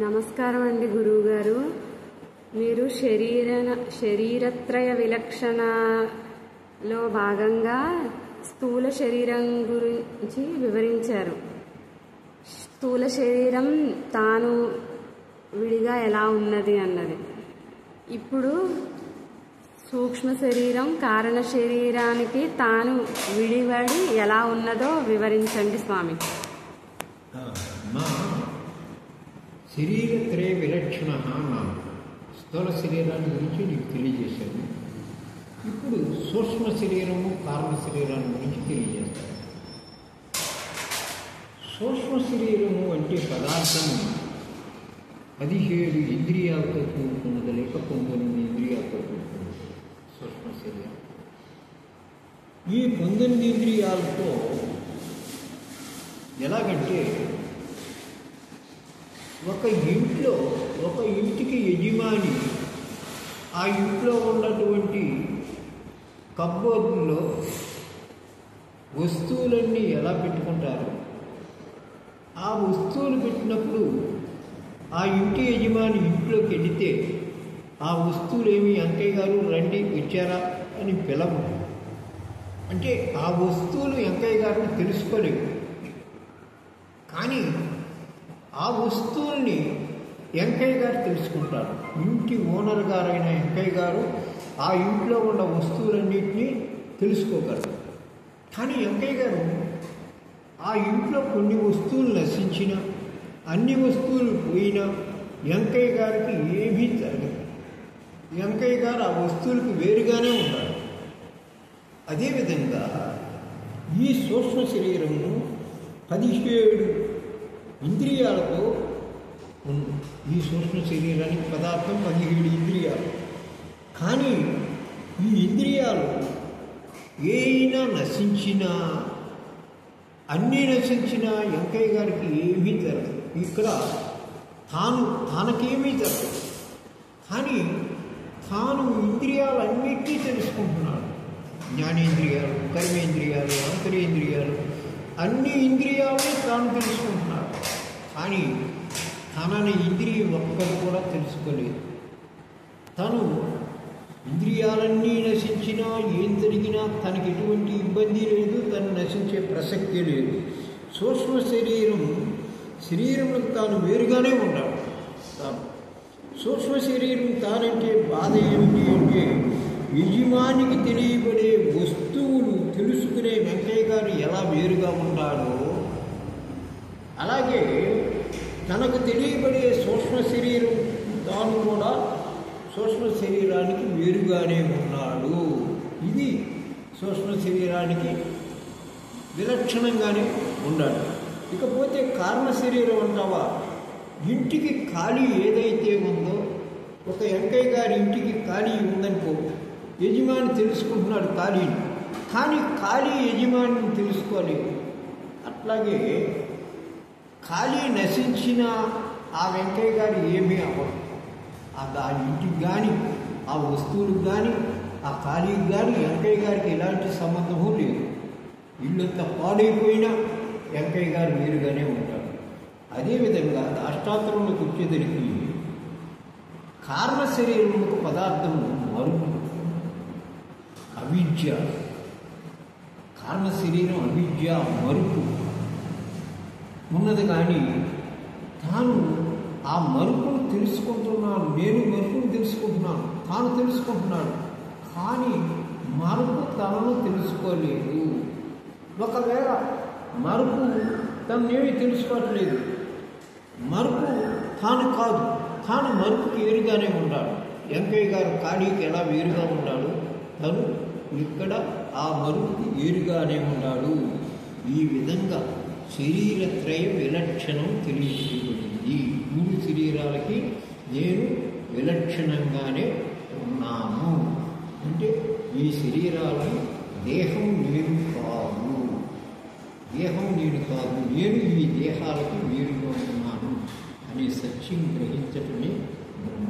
నమస్కారం అండి గురువుగారు. మీరు శరీరత్రయ విలక్షణలో భాగంగా స్థూల శరీరం గురించి వివరించారు. స్థూల శరీరం తాను విడిగా ఎలా ఉన్నది అన్నది. ఇప్పుడు సూక్ష్మ శరీరం కారణ శరీరానికి తాను విడివడి ఎలా ఉన్నదో వివరించండి స్వామి. శరీరత్రయ విలక్షణ స్థూల శరీరాన్ని గురించి నీకు తెలియజేశాను. ఇప్పుడు సూక్ష్మ శరీరము కారణ శరీరాన్ని గురించి తెలియజేస్తాను. సూక్ష్మ శరీరము అంటే పదార్థము 17 ఇంద్రియాలతో కూడుకున్నది, లేక 19 ఇంద్రియాలతో కూడుకున్నది సూక్ష్మ శరీరం. ఈ 19 ఇంద్రియాలతో ఎలాగంటే ఒక ఇంటికి యజమాని ఆ ఇంట్లో ఉన్నటువంటి కబ్బోర్డులో వస్తువులన్నీ ఎలా పెట్టుకుంటారో, ఆ వస్తువులు పెట్టినప్పుడు ఆ ఇంటి యజమాని ఇంట్లోకి వెళితే ఆ వస్తువులేమి వెంకయ్య గారు రండి వచ్చారా అని పిలవు. అంటే ఆ వస్తువులు వెంకయ్య గారిని తెలుసుకోలేవు. కానీ ఆ వస్తువుల్ని వెంకయ్య గారు తెలుసుకుంటారు. ఇంటి ఓనర్ గారైన వెంకయ్య గారు ఆ ఇంట్లో ఉన్న వస్తువులన్నింటినీ తెలుసుకోగలరు. కానీ వెంకయ్య గారు ఆ ఇంట్లో కొన్ని వస్తువులు నశించిన, అన్ని వస్తువులు పోయినా వెంకయ్య గారికి ఏమీ జరగదు. వెంకయ్య గారు ఆ వస్తువులకు వేరుగానే ఉంటారు. అదేవిధంగా ఈ సూక్ష్మ శరీరము 17 ఇంద్రియాలతో ఉంది. ఈ సూక్ష్మ శరీరానికి పదార్థం 17 ఇంద్రియాలు. కానీ ఈ ఇంద్రియాలు ఏమైనా నశించినా, అన్నీ నశించినా వెంకయ్య గారికి ఏమీ జరగదు. ఇక్కడ తనకేమీ జరగదు. కానీ తాను ఇంద్రియాలన్నిటినీ తెలుసుకుంటున్నాడు. జ్ఞానేంద్రియాలు, కర్మేంద్రియాలు, అంతరేంద్రియాలు, అన్ని ఇంద్రియాలని తాను తెలుసుకుంటున్నాడు. కానీ తనని ఇంద్రియం ఒక్కరు కూడా తెలుసుకోలేదు. తను ఇంద్రియాలన్నీ నశించినా, ఏం జరిగినా తనకి ఎటువంటి ఇబ్బంది లేదు, తను నశించే ప్రసక్తే లేదు. సూక్ష్మ శరీరంలో తాను వేరుగానే ఉంటాడు. సూక్ష్మ శరీరం తానంటే బాధ ఏమిటి అంటే, యజమానికి తెలియబడే వస్తువులు తెలుసుకునే వెంకయ్య గారు ఎలా వేరుగా ఉంటాడో, అలాగే తనకు తెలియబడే సూక్ష్మ శరీరం తాను కూడా సూక్ష్మ శరీరానికి వేరుగానే ఉన్నాడు. ఇది సూక్ష్మ శరీరానికి విలక్షణంగానే ఉండాలి. ఇకపోతే కారణ శరీరం అంటావా, ఇంటికి ఖాళీ ఏదైతే ఉందో, ఒక వెంకయ్య గారి ఇంటికి ఖాళీ ఉందనుకో, యజమాని తెలుసుకుంటున్నాడు ఖాళీని, కానీ ఖాళీ యజమానిని తెలుసుకోలేదు. అట్లాగే ఖాళీ నశించిన ఆ వెంకయ్య గారు ఏమీ అవ్వదు. ఆ ఇంటికి కానీ, ఆ వస్తువులకు కానీ, ఆ ఖాళీకి కానీ వెంకయ్య గారికి ఎలాంటి సంబంధము లేదు. ఇల్లంతా పాడైపోయినా వెంకయ్య గారు వేరుగానే ఉంటారు. అదేవిధంగా అష్టాత్తరంలోకి వచ్చేసరికి కారణ శరీరములకు పదార్థము మరుపు, అవిద్య. కారణ శరీరం అవిద్య, మరుపు ఉన్నది. కానీ తాను ఆ మరుపును తెలుసుకుంటున్నాడు. నేను మరుపును తెలుసుకుంటున్నాను, తాను తెలుసుకుంటున్నాడు. కానీ మరుపు తనను తెలుసుకోలేదు. ఒకవేళ మరుపు తనేమీ తెలుసుకోవట్లేదు, మరుపు తాను కాదు, తాను మరుపుకి వేరుగానే ఉంటాడు. వెంకయ్య గారు ఖాళీకి ఎలా వేరుగా ఉన్నాడు, తను ఇక్కడ ఆ మరుపుకి వేరుగానే ఉన్నాడు. ఈ విధంగా శరీరత్రయ విలక్షణం తెలియజేయబడింది. 3 శరీరాలకి నేను విలక్షణంగానే ఉన్నాను. అంటే ఈ శరీరాలని దేహం నేను కాదు, దేహం నేను కాదు, నేను ఈ దేహాలకి వేరుగా ఉన్నాను అనే సత్యం గ్రహించటమే బ్రహ్మ.